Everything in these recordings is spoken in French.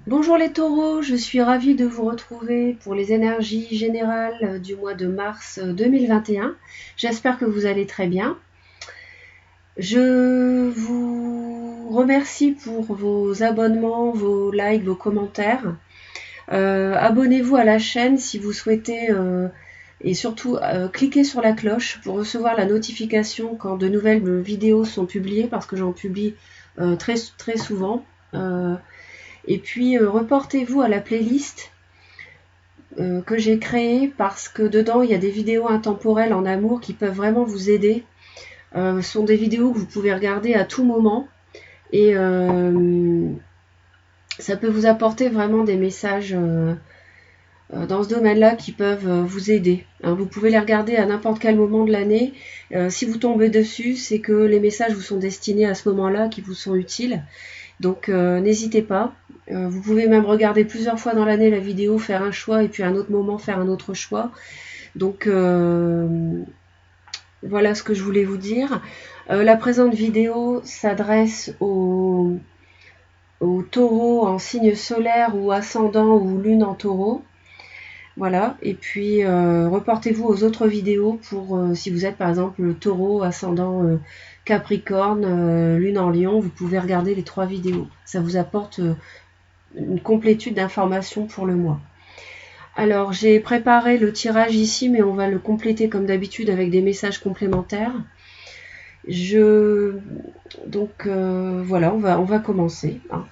Bonjour les taureaux, je suis ravie de vous retrouver pour les énergies générales du mois de mars 2021. J'espère que vous allez très bien. Je vous remercie pour vos abonnements, vos likes, vos commentaires. Abonnez-vous à la chaîne si vous souhaitez et surtout cliquez sur la cloche pour recevoir la notification quand de nouvelles vidéos sont publiées parce que j'en publie très souvent. Et puis reportez-vous à la playlist que j'ai créée parce que dedans il y a des vidéos intemporelles en amour qui peuvent vraiment vous aider. Ce sont des vidéos que vous pouvez regarder à tout moment et ça peut vous apporter vraiment des messages dans ce domaine-là qui peuvent vous aider. Hein, vous pouvez les regarder à n'importe quel moment de l'année. Si vous tombez dessus, c'est que les messages vous sont destinés à ce moment-là, qui vous sont utiles. Donc n'hésitez pas. Vous pouvez même regarder plusieurs fois dans l'année la vidéo, faire un choix et puis à un autre moment faire un autre choix. Donc voilà ce que je voulais vous dire. La présente vidéo s'adresse aux taureaux en signe solaire ou ascendant ou lune en taureau. Voilà, et puis reportez-vous aux autres vidéos pour si vous êtes par exemple taureau, ascendant Capricorne, lune en lion, vous pouvez regarder les 3 vidéos. Ça vous apporte une complétude d'informations pour le mois. Alors j'ai préparé le tirage ici, mais on va le compléter comme d'habitude avec des messages complémentaires. Donc voilà, on va commencer. Hein.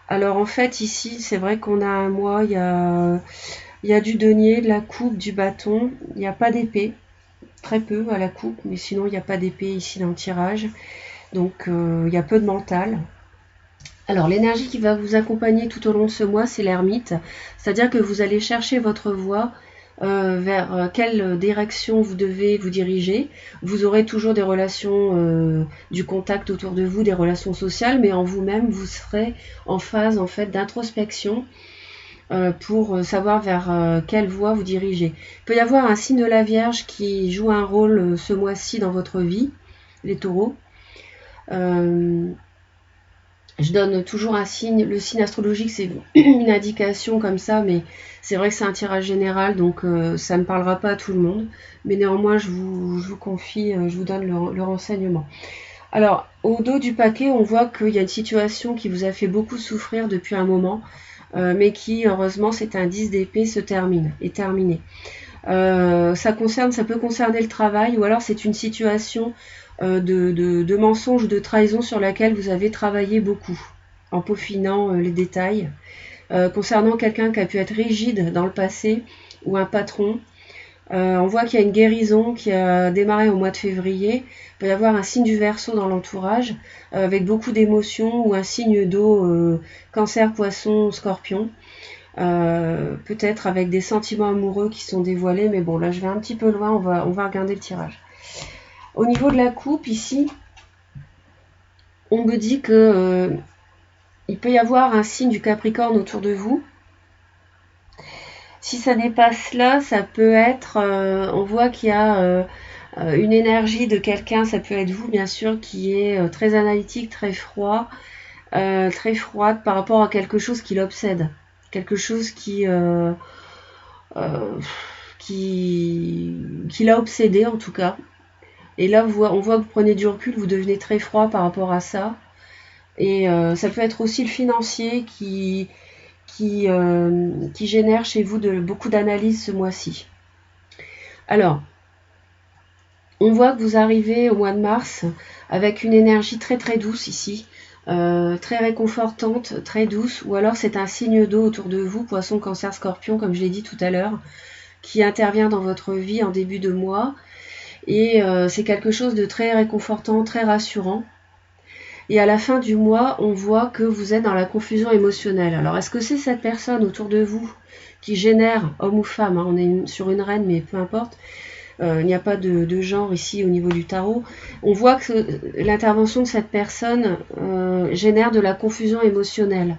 Alors en fait ici, c'est vrai qu'on a un mois, il y a du denier, de la coupe, du bâton, il n'y a pas d'épée, très peu à la coupe, mais sinon il n'y a pas d'épée ici dans le tirage. Donc il y a peu de mental. Alors l'énergie qui va vous accompagner tout au long de ce mois, c'est l'ermite, c'est-à-dire que vous allez chercher votre voie vers quelle direction vous devez vous diriger. Vous aurez toujours des relations, du contact autour de vous, des relations sociales, mais en vous-même, vous serez en phase en fait d'introspection pour savoir vers quelle voie vous dirigez. Il peut y avoir un signe de la Vierge qui joue un rôle ce mois-ci dans votre vie, les taureaux. Je donne toujours un signe, le signe astrologique c'est une indication comme ça, mais c'est vrai que c'est un tirage général, donc ça ne parlera pas à tout le monde, mais néanmoins je vous confie, je vous donne le renseignement. Alors, au dos du paquet, on voit qu'il y a une situation qui vous a fait beaucoup souffrir depuis un moment, mais qui, heureusement, c'est un 10 d'épée, est terminé. Ça peut concerner le travail, ou alors c'est une situation de mensonge ou de trahison sur laquelle vous avez travaillé beaucoup, en peaufinant les détails. Concernant quelqu'un qui a pu être rigide dans le passé, ou un patron, on voit qu'il y a une guérison qui a démarré au mois de février. Il peut y avoir un signe du Verseau dans l'entourage, avec beaucoup d'émotions, ou un signe d'eau, cancer, poisson, scorpion. Peut-être avec des sentiments amoureux qui sont dévoilés, mais bon, là je vais un petit peu loin, on va regarder le tirage. Au niveau de la coupe, ici, on me dit que il peut y avoir un signe du Capricorne autour de vous. Si ça n'est pas cela, ça peut être, on voit qu'il y a une énergie de quelqu'un, ça peut être vous bien sûr, qui est très analytique, très froid, très froide par rapport à quelque chose qui l'obsède, quelque chose euh, qui l'a obsédé en tout cas. Et là, on voit que vous prenez du recul, vous devenez très froid par rapport à ça. Et ça peut être aussi le financier qui génère chez vous beaucoup d'analyses ce mois-ci. Alors, on voit que vous arrivez au mois de mars avec une énergie très très douce ici, très réconfortante, très douce, ou alors c'est un signe d'eau autour de vous, poisson, cancer, scorpion, comme je l'ai dit tout à l'heure, qui intervient dans votre vie en début de mois. Et c'est quelque chose de très réconfortant, très rassurant. Et à la fin du mois, on voit que vous êtes dans la confusion émotionnelle. Alors, est-ce que c'est cette personne autour de vous qui génère, homme ou femme, hein, on est sur une reine, mais peu importe, il n'y a pas de genre ici au niveau du tarot. On voit que l'intervention de cette personne génère de la confusion émotionnelle.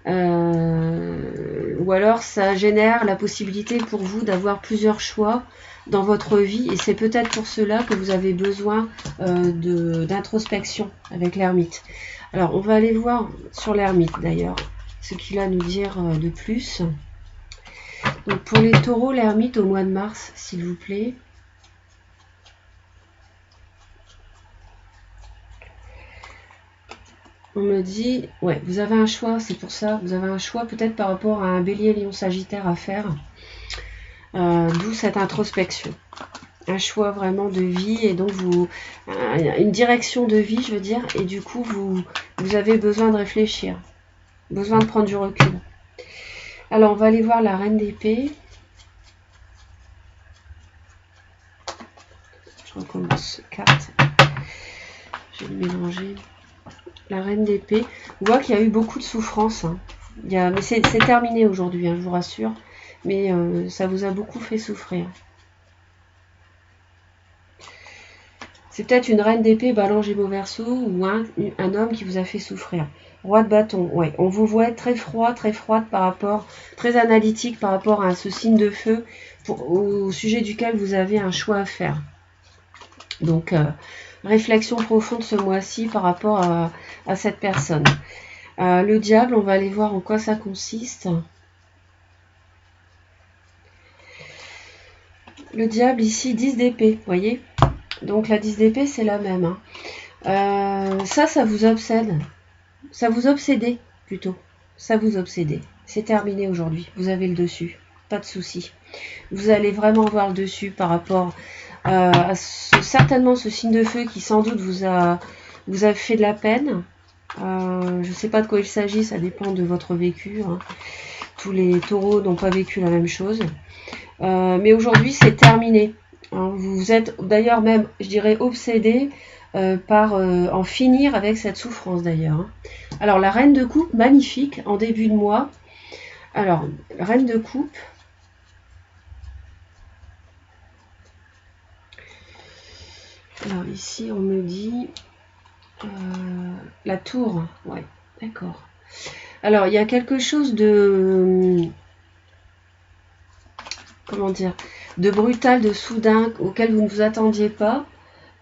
Ou alors ça génère la possibilité pour vous d'avoir plusieurs choix dans votre vie, et c'est peut-être pour cela que vous avez besoin d'introspection avec l'ermite. Alors on va aller voir sur l'ermite d'ailleurs. ce qu'il a à nous dire de plus. Donc pour les taureaux, l'ermite au mois de mars, s'il vous plaît. On me dit, ouais, vous avez un choix, c'est pour ça, vous avez un choix peut-être par rapport à un bélier, lion, sagittaire à faire, d'où cette introspection. Un choix vraiment de vie et donc une direction de vie, je veux dire, et du coup, vous avez besoin de réfléchir, besoin de prendre du recul. Alors, on va aller voir la reine d'épée. Je recommence carte. Je vais le mélanger. La reine d'épée. On voit qu'il y a eu beaucoup de souffrance. Hein. Mais c'est terminé aujourd'hui, hein, je vous rassure. Mais ça vous a beaucoup fait souffrir. C'est peut-être une reine d'épée, Balance, Gémeaux, Verseau, ou un homme qui vous a fait souffrir. Roi de bâton, ouais. On vous voit très froid, très froide par rapport, très analytique par rapport à ce signe de feu au sujet duquel vous avez un choix à faire. Donc, réflexion profonde ce mois-ci par rapport à cette personne. Le diable, on va aller voir en quoi ça consiste. Le diable ici, 10 d'épée, vous voyez. Donc la 10 d'épée, c'est la même. Hein. Ça vous obsède. Ça vous obsédait, plutôt. Ça vous obsédait. C'est terminé aujourd'hui. Vous avez le dessus. Pas de souci. Vous allez vraiment avoir le dessus par rapport à certainement ce signe de feu qui sans doute vous a fait de la peine. Je ne sais pas de quoi il s'agit, ça dépend de votre vécu. Hein. Tous les taureaux n'ont pas vécu la même chose. Mais aujourd'hui, c'est terminé. Hein. Vous êtes d'ailleurs même, je dirais, obsédé par en finir avec cette souffrance d'ailleurs. Hein. Alors, la reine de coupe, magnifique, en début de mois. Alors, reine de coupe. Alors, ici, on me dit la tour. Ouais, d'accord. Alors, il y a quelque chose de... comment dire, de brutal, de soudain, auquel vous ne vous attendiez pas,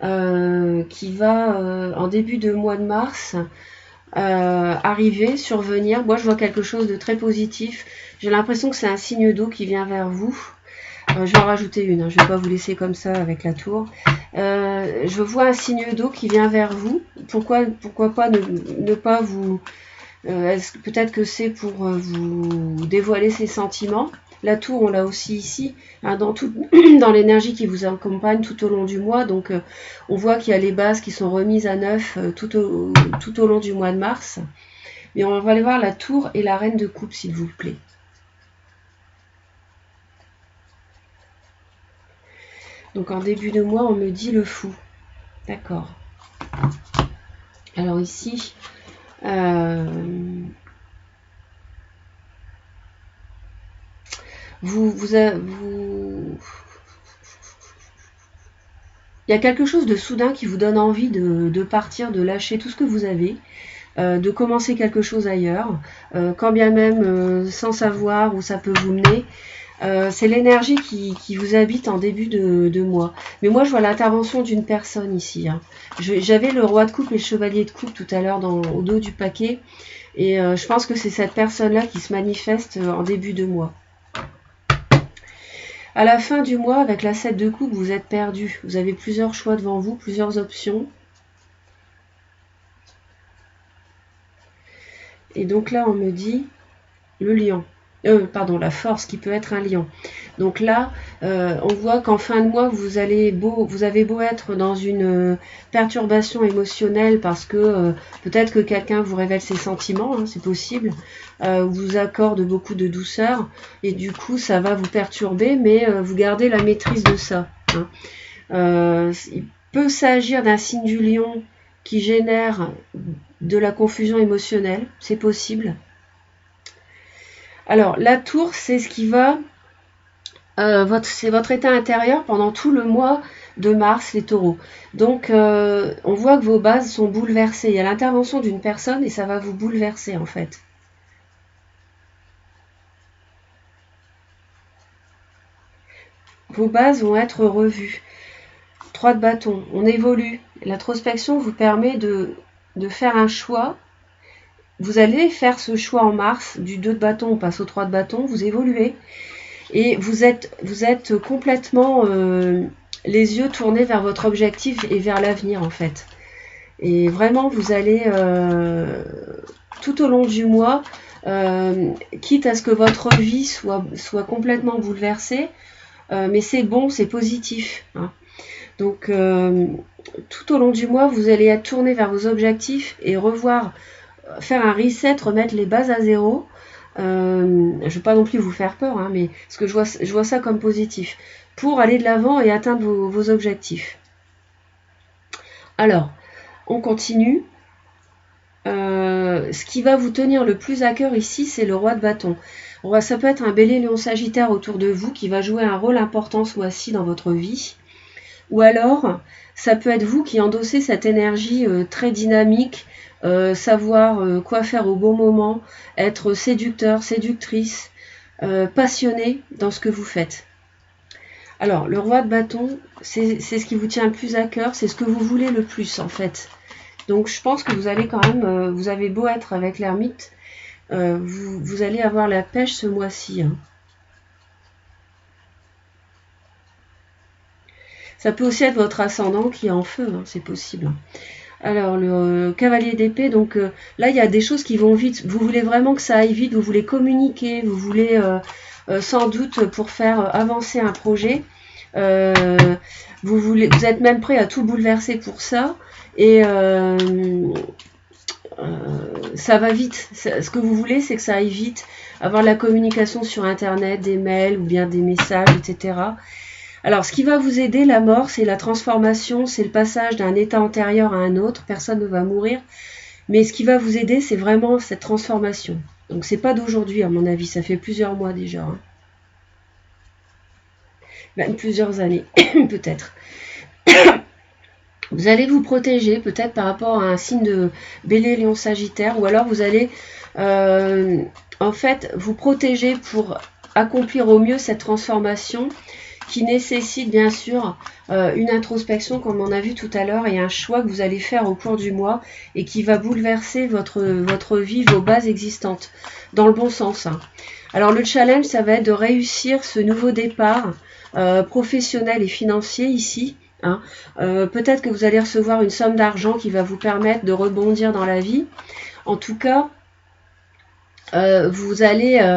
qui va, en début de mois de mars, arriver, survenir. Moi, je vois quelque chose de très positif. J'ai l'impression que c'est un signe d'eau qui vient vers vous. Je vais en rajouter une, hein. Je ne vais pas vous laisser comme ça avec la tour. Je vois un signe d'eau qui vient vers vous. Pourquoi pas ne pas vous... peut-être que c'est pour vous dévoiler ses sentiments. La tour, on l'a aussi ici, hein, dans l'énergie qui vous accompagne tout au long du mois. Donc, on voit qu'il y a les bases qui sont remises à neuf tout au long du mois de mars. Mais on va aller voir la tour et la reine de coupe, s'il vous plaît. Donc, en début de mois, on me dit le fou. D'accord. Alors ici... il y a quelque chose de soudain qui vous donne envie de partir, de lâcher tout ce que vous avez, de commencer quelque chose ailleurs, quand bien même sans savoir où ça peut vous mener. C'est l'énergie qui vous habite en début de mois. Mais moi, je vois l'intervention d'une personne ici. Hein. J'avais le roi de coupe et le chevalier de coupe tout à l'heure au dos du paquet. Et je pense que c'est cette personne-là qui se manifeste en début de mois. À la fin du mois, avec la 7 de coupe, vous êtes perdu. Vous avez plusieurs choix devant vous, plusieurs options. Et donc là, on me dit le lion. Pardon, la force qui peut être un lion. Donc là, on voit qu'en fin de mois, vous avez beau être dans une perturbation émotionnelle parce que peut-être que quelqu'un vous révèle ses sentiments, hein, c'est possible, vous accorde beaucoup de douceur et du coup, ça va vous perturber, mais vous gardez la maîtrise de ça. Hein. Il peut s'agir d'un signe du lion qui génère de la confusion émotionnelle, c'est possible. Alors, la tour, c'est ce qui va... c'est votre état intérieur pendant tout le mois de mars, les taureaux. Donc, on voit que vos bases sont bouleversées. Il y a l'intervention d'une personne et ça va vous bouleverser, en fait. Vos bases vont être revues. 3 de bâton, on évolue. L'introspection vous permet de faire un choix vous allez faire ce choix en mars, du 2 de bâton, on passe au 3 de bâton, vous évoluez, et vous êtes complètement les yeux tournés vers votre objectif et vers l'avenir en fait. Et vraiment, vous allez tout au long du mois, quitte à ce que votre vie soit complètement bouleversée, mais c'est bon, c'est positif. Hein. Donc, tout au long du mois, vous allez être tourné vers vos objectifs et revoir, faire un reset, remettre les bases à zéro. Je ne veux pas non plus vous faire peur, hein, mais parce que je vois ça comme positif, pour aller de l'avant et atteindre vos objectifs. Alors, on continue. Ce qui va vous tenir le plus à cœur ici, c'est le roi de bâton. Ça peut être un bélier, lion, sagittaire autour de vous qui va jouer un rôle important ce mois-ci dans votre vie. Ou alors, ça peut être vous qui endossez cette énergie très dynamique, savoir quoi faire au bon moment, être séducteur, séductrice, passionné dans ce que vous faites. Alors, le roi de bâton, c'est ce qui vous tient le plus à cœur, c'est ce que vous voulez le plus en fait. Donc je pense que vous allez quand même, vous avez beau être avec l'ermite, vous allez avoir la pêche ce mois-ci. Hein. Ça peut aussi être votre ascendant qui est en feu, hein, c'est possible. Alors le cavalier d'épée, donc là il y a des choses qui vont vite, vous voulez vraiment que ça aille vite, vous voulez communiquer, vous voulez sans doute pour faire avancer un projet, vous êtes même prêt à tout bouleverser pour ça. Et ça va vite. Ce que vous voulez, c'est que ça aille vite. Avoir la communication sur Internet, des mails ou bien des messages, etc. Alors, ce qui va vous aider, la mort, c'est la transformation, c'est le passage d'un état antérieur à un autre. Personne ne va mourir. Mais ce qui va vous aider, c'est vraiment cette transformation. Donc, c'est pas d'aujourd'hui, à mon avis. Ça fait plusieurs mois déjà. Hein. Même plusieurs années, peut-être. Vous allez vous protéger peut-être par rapport à un signe de bélier, lion, sagittaire, ou alors vous allez en fait vous protéger pour accomplir au mieux cette transformation qui nécessite bien sûr une introspection comme on a vu tout à l'heure et un choix que vous allez faire au cours du mois et qui va bouleverser votre vie, vos bases existantes, dans le bon sens. Hein. Alors le challenge, ça va être de réussir ce nouveau départ professionnel et financier ici. Hein. Peut-être que vous allez recevoir une somme d'argent qui va vous permettre de rebondir dans la vie. En tout cas, vous allez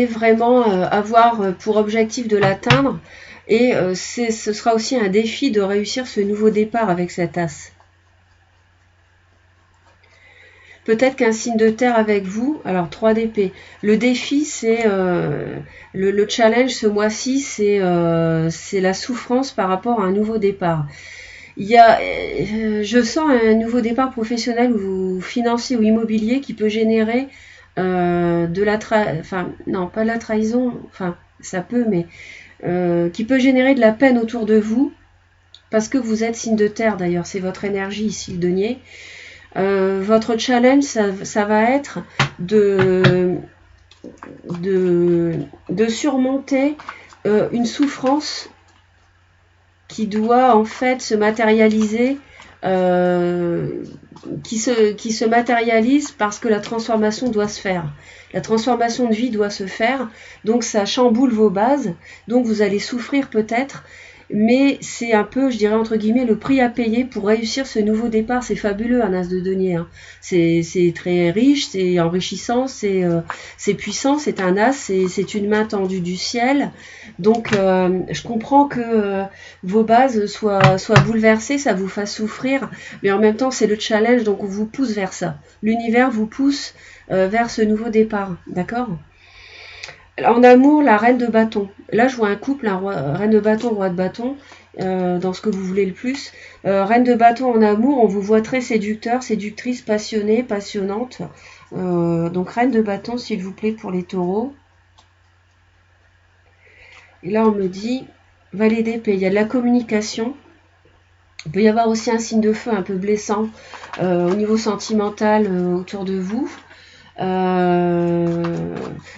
vraiment avoir pour objectif de l'atteindre et ce sera aussi un défi de réussir ce nouveau départ avec cet as. Peut-être qu'un signe de terre avec vous, alors 3 d'épée. Le défi, c'est le challenge ce mois-ci, c'est la souffrance par rapport à un nouveau départ. Il y a, je sens un nouveau départ professionnel ou financier ou immobilier qui peut générer de la non, pas de la trahison, enfin, ça peut, mais qui peut générer de la peine autour de vous, parce que vous êtes signe de terre d'ailleurs, c'est votre énergie ici, le denier. Votre challenge, ça va être de surmonter une souffrance qui doit en fait se matérialiser, qui se matérialise parce que la transformation doit se faire. La transformation de vie doit se faire, donc ça chamboule vos bases, donc vous allez souffrir peut-être, mais c'est un peu, je dirais entre guillemets, le prix à payer pour réussir ce nouveau départ. C'est fabuleux un as de denier, hein. C'est très riche, c'est enrichissant, c'est puissant, c'est un as, c'est une main tendue du ciel. Donc je comprends que vos bases soient bouleversées, ça vous fasse souffrir, mais en même temps c'est le challenge, donc on vous pousse vers ça. L'univers vous pousse vers ce nouveau départ, d'accord ? En amour, la reine de bâton. Là, je vois un couple, reine de bâton, roi de bâton, dans ce que vous voulez le plus. Reine de bâton en amour, on vous voit très séducteur, séductrice, passionnée, passionnante. Donc, reine de bâton, s'il vous plaît, pour les taureaux. Et là, on me dit, valet d'épée, il y a de la communication. Il peut y avoir aussi un signe de feu un peu blessant au niveau sentimental autour de vous.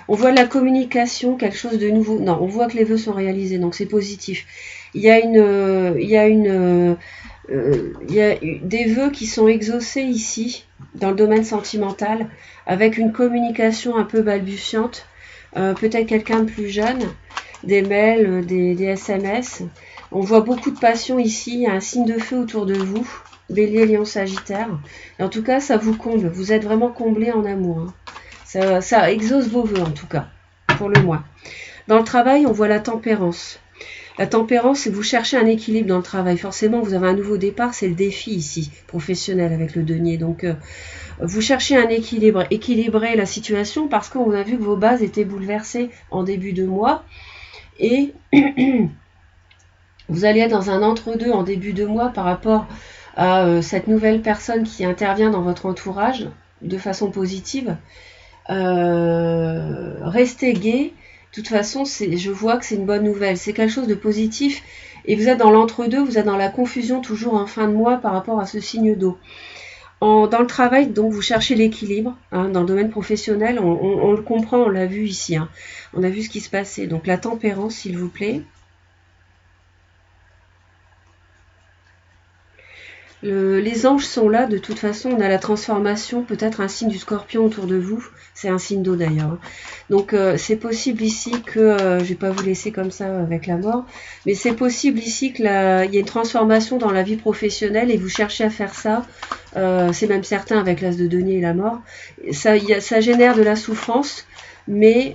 On voit la communication, quelque chose de nouveau. Non, on voit que les vœux sont réalisés, donc c'est positif. Il y a des vœux qui sont exaucés ici. dans le domaine sentimental, avec une communication un peu balbutiante, peut-être quelqu'un de plus jeune, des mails, des SMS. On voit beaucoup de passion ici, il y a un signe de feu autour de vous, Bélier, Lion, Sagittaire. Et en tout cas, ça vous comble, vous êtes vraiment comblé en amour. Hein. Ça exauce vos vœux en tout cas, pour le mois. Dans le travail, on voit la tempérance. La tempérance, c'est que vous cherchez un équilibre dans le travail. Forcément, vous avez un nouveau départ, c'est le défi ici, professionnel avec le denier. Donc, vous cherchez un équilibre, équilibrer la situation parce qu'on a vu que vos bases étaient bouleversées en début de mois. Et vous allez être dans un entre-deux en début de mois par rapport à cette nouvelle personne qui intervient dans votre entourage de façon positive. Restez gai. De toute façon, je vois que c'est une bonne nouvelle. C'est quelque chose de positif. Et vous êtes dans l'entre-deux, vous êtes dans la confusion toujours en fin de mois par rapport à ce signe d'eau. Dans le travail, donc, vous cherchez l'équilibre. Hein, dans le domaine professionnel, on le comprend, on l'a vu ici. Hein. On a vu ce qui se passait. Donc, la tempérance, s'il vous plaît. Les anges sont là, de toute façon, on a la transformation, peut-être un signe du scorpion autour de vous, c'est un signe d'eau d'ailleurs. Donc c'est possible ici que, je ne vais pas vous laisser comme ça avec la mort, mais c'est possible ici qu'il y ait une transformation dans la vie professionnelle et vous cherchez à faire ça, c'est même certain avec l'as de denier et la mort. Ça génère de la souffrance, mais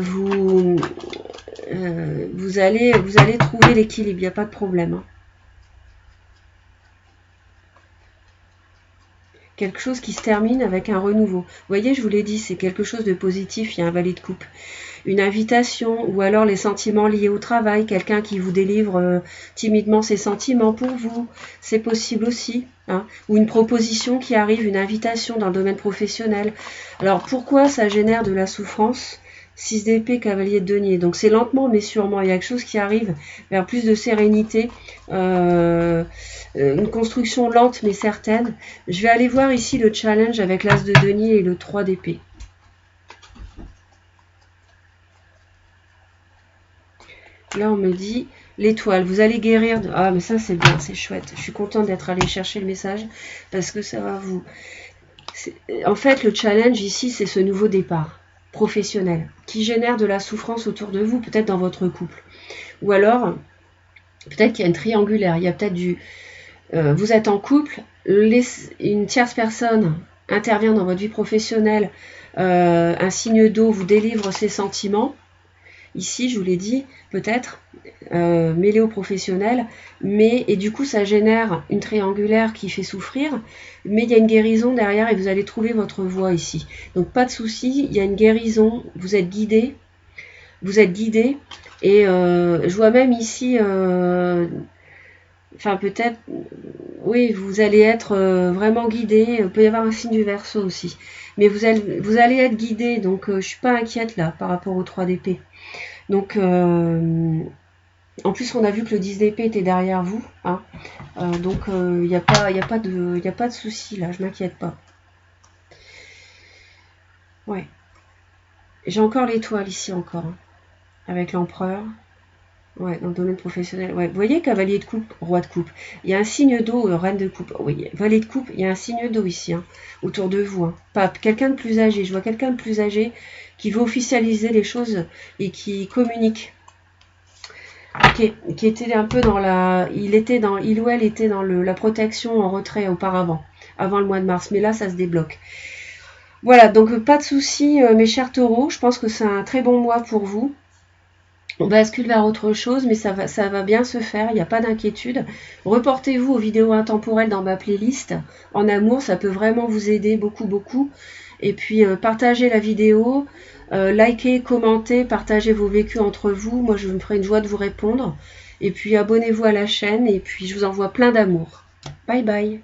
vous allez trouver l'équilibre, il n'y a pas de problème. Hein. Quelque chose qui se termine avec un renouveau. Vous voyez, je vous l'ai dit, c'est quelque chose de positif, il y a un valet de coupe. Une invitation, ou alors les sentiments liés au travail, quelqu'un qui vous délivre timidement ses sentiments pour vous, c'est possible aussi. Hein. Ou une proposition qui arrive, une invitation dans le domaine professionnel. Alors pourquoi ça génère de la souffrance ? 6 d'épée, cavalier de denier. Donc c'est lentement mais sûrement. Il y a quelque chose qui arrive vers plus de sérénité. Une construction lente mais certaine. Je vais aller voir ici le challenge avec l'as de denier et le 3 d'épée. Là on me dit l'étoile. Vous allez guérir. Ah mais ça c'est bien, c'est chouette. Je suis contente d'être allée chercher le message parce que ça va vous... En fait le challenge ici c'est ce nouveau départ professionnel qui génère de la souffrance autour de vous, peut-être dans votre couple. Ou alors, peut-être qu'il y a une triangulaire, il y a peut-être du... vous êtes en couple, une tierce personne intervient dans votre vie professionnelle, un signe d'eau vous délivre ses sentiments. Ici, je vous l'ai dit, peut-être, mêlé au professionnel, et du coup, ça génère une triangulaire qui fait souffrir, mais il y a une guérison derrière et vous allez trouver votre voie ici. Donc, pas de souci, il y a une guérison, vous êtes guidé, et je vois même ici, enfin peut-être, oui, vous allez être vraiment guidé, il peut y avoir un signe du Verseau aussi, mais vous allez être guidé, donc je ne suis pas inquiète là par rapport aux 3 d'épée. Donc, en plus, on a vu que le 10 d'épée était derrière vous. Hein. Donc, il n'y a pas de souci là, je m'inquiète pas. Ouais. J'ai encore l'étoile ici encore. Hein, avec l'empereur. Ouais, dans le domaine professionnel. Ouais. Vous voyez, cavalier de coupe, roi de coupe. Il y a un signe d'eau, reine de coupe. Oui, valet de coupe, il y a un signe d'eau ici, hein, autour de vous. Hein. Pas quelqu'un de plus âgé. Je vois quelqu'un de plus âgé qui veut officialiser les choses et qui communique. Qui était un peu dans la... Il ou elle était dans la protection en retrait auparavant, avant le mois de mars. Mais là, ça se débloque. Voilà, donc pas de souci, mes chers taureaux. Je pense que c'est un très bon mois pour vous. On bascule vers autre chose, mais ça va bien se faire, il n'y a pas d'inquiétude. Reportez-vous aux vidéos intemporelles dans ma playlist. En amour, ça peut vraiment vous aider beaucoup, beaucoup. Et puis, partagez la vidéo, likez, commentez, partagez vos vécus entre vous. Moi, je me ferai une joie de vous répondre. Et puis, abonnez-vous à la chaîne et puis je vous envoie plein d'amour. Bye bye.